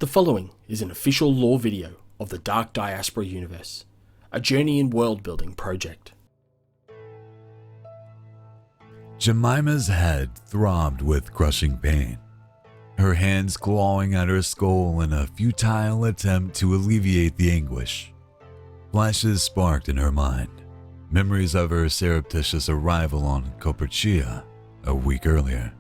The following is an official lore video of the Dark Diaspora Unvierse, a journey in world-building project. Jemima's head throbbed with crushing pain, her hands clawing at her skull in a futile attempt to alleviate the anguish. Flashes sparked in her mind, memories of her surreptitious arrival on Coperchia a week earlier.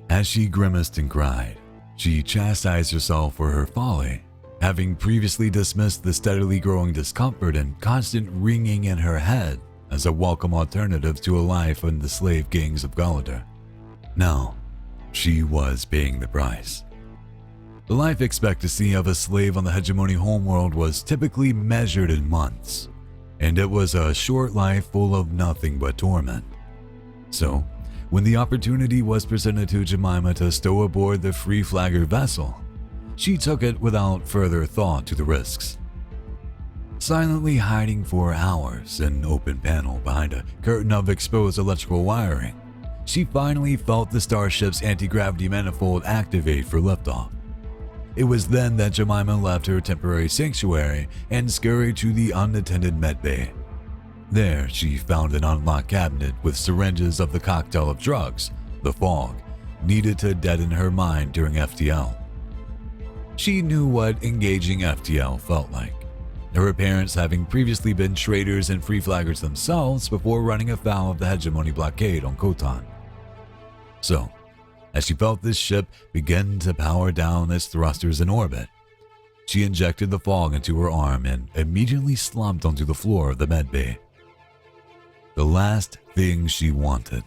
As she grimaced and cried, she chastised herself for her folly, having previously dismissed the steadily growing discomfort and constant ringing in her head as a welcome alternative to a life in the slave gangs of Galador. Now, she was paying the price. The life expectancy of a slave on the hegemony homeworld was typically measured in months, and it was a short life full of nothing but torment. So, when the opportunity was presented to Jemima to stow aboard the Free Flagger vessel, she took it without further thought to the risks. Silently hiding for hours in an open panel behind a curtain of exposed electrical wiring, she finally felt the starship's anti-gravity manifold activate for liftoff. It was then that Jemima left her temporary sanctuary and scurried to the unattended medbay. There, she found an unlocked cabinet with syringes of the cocktail of drugs, the fog, needed to deaden her mind during FTL. She knew what engaging FTL felt like, her parents having previously been traders and free flaggers themselves before running afoul of the hegemony blockade on Khotan. So, as she felt this ship begin to power down its thrusters in orbit, she injected the fog into her arm and immediately slumped onto the floor of the medbay. The last thing she wanted,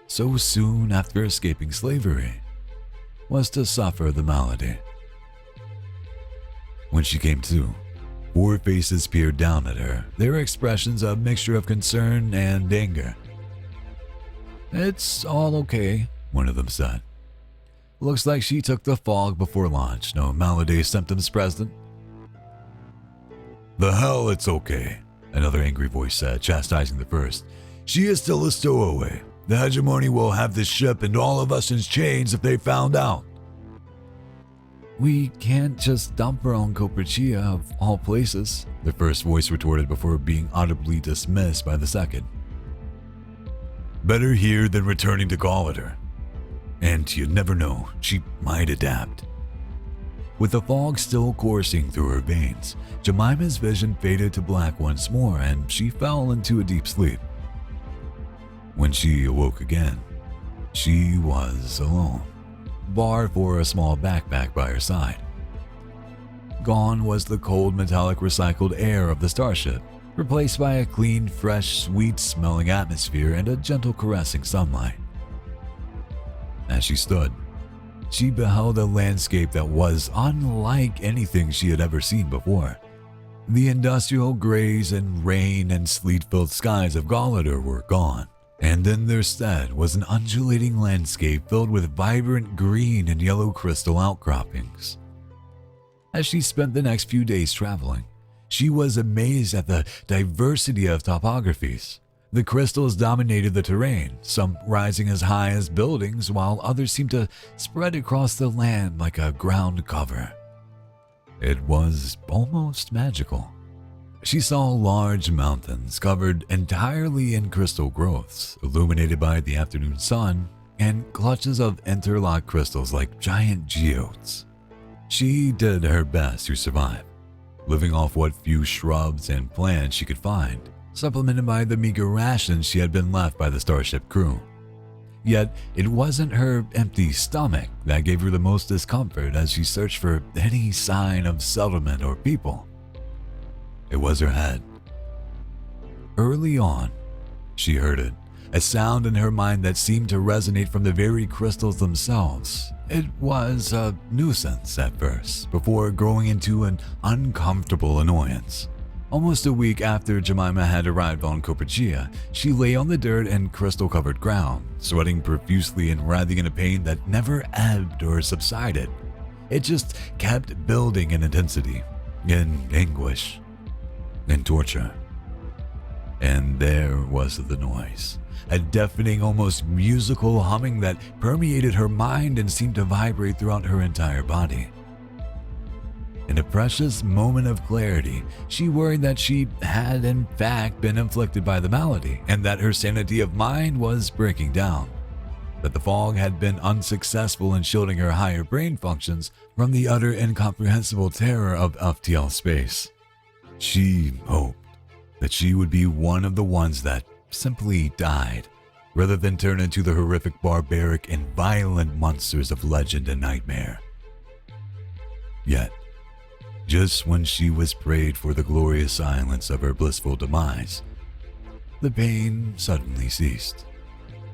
so soon after escaping slavery, was to suffer the malady. When she came to, 4 faces peered down at her, their expressions a mixture of concern and anger. "It's all okay," one of them said. "Looks like she took the fog before launch, no malady symptoms present." "The hell it's okay," another angry voice said, chastising the first. "She is still a stowaway. The hegemony will have this ship and all of us in chains if they found out." "We can't just dump her on Coperchia of all places," the first voice retorted before being audibly dismissed by the second. "Better here than returning to Galador. And you never know, she might adapt." With the fog still coursing through her veins, Jemima's vision faded to black once more and she fell into a deep sleep. When she awoke again, she was alone, bar for a small backpack by her side. Gone was the cold metallic recycled air of the starship, replaced by a clean, fresh, sweet-smelling atmosphere and a gentle caressing sunlight. As she stood, she beheld a landscape that was unlike anything she had ever seen before. The industrial grays and rain and sleet-filled skies of Galador were gone, and in their stead was an undulating landscape filled with vibrant green and yellow crystal outcroppings. As she spent the next few days traveling, she was amazed at the diversity of topographies. The crystals dominated the terrain, some rising as high as buildings, while others seemed to spread across the land like a ground cover. It was almost magical. She saw large mountains covered entirely in crystal growths, illuminated by the afternoon sun, and clutches of interlocked crystals like giant geodes. She did her best to survive, living off what few shrubs and plants she could find, supplemented by the meager rations she had been left by the starship crew. Yet, it wasn't her empty stomach that gave her the most discomfort as she searched for any sign of settlement or people. It was her head. Early on, she heard it, a sound in her mind that seemed to resonate from the very crystals themselves. It was a nuisance at first, before growing into an uncomfortable annoyance. Almost a week after Jemima had arrived on Coperchia, she lay on the dirt and crystal-covered ground, sweating profusely and writhing in a pain that never ebbed or subsided. It just kept building in intensity, in anguish, in torture. And there was the noise, a deafening, almost musical humming that permeated her mind and seemed to vibrate throughout her entire body. In a precious moment of clarity, she worried that she had in fact been inflicted by the malady and that her sanity of mind was breaking down. That the fog had been unsuccessful in shielding her higher brain functions from the utter incomprehensible terror of FTL space. She hoped that she would be one of the ones that simply died, rather than turn into the horrific, barbaric, and violent monsters of legend and nightmare. Yet, just when she was prayed for the glorious silence of her blissful demise, the pain suddenly ceased.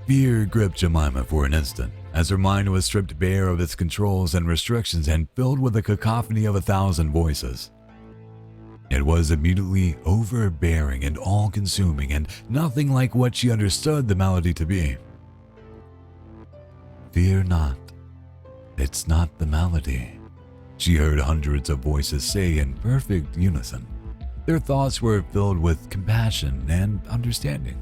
Fear gripped Jemima for an instant, as her mind was stripped bare of its controls and restrictions and filled with a cacophony of 1,000 voices. It was immediately overbearing and all-consuming, and nothing like what she understood the malady to be. "Fear not, it's not the malady," she heard hundreds of voices say in perfect unison. Their thoughts were filled with compassion and understanding.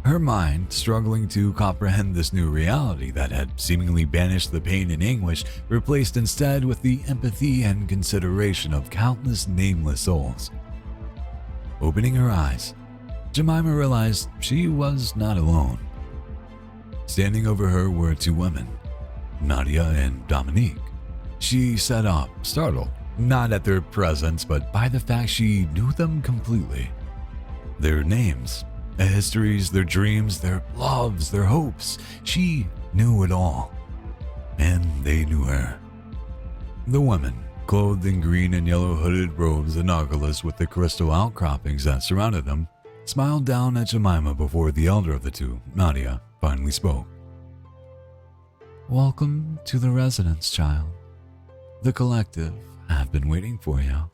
Her mind, struggling to comprehend this new reality that had seemingly banished the pain and anguish, replaced instead with the empathy and consideration of countless nameless souls. Opening her eyes, Jemima realized she was not alone. Standing over her were two women, Nadia and Dominique. She sat up, startled, not at their presence, but by the fact she knew them completely. Their names, their histories, their dreams, their loves, their hopes. She knew it all. And they knew her. The women, clothed in green and yellow hooded robes analogous with the crystal outcroppings that surrounded them, smiled down at Jemima before the elder of the two, Nadia, finally spoke. "Welcome to the residence, child. The collective have been waiting for you."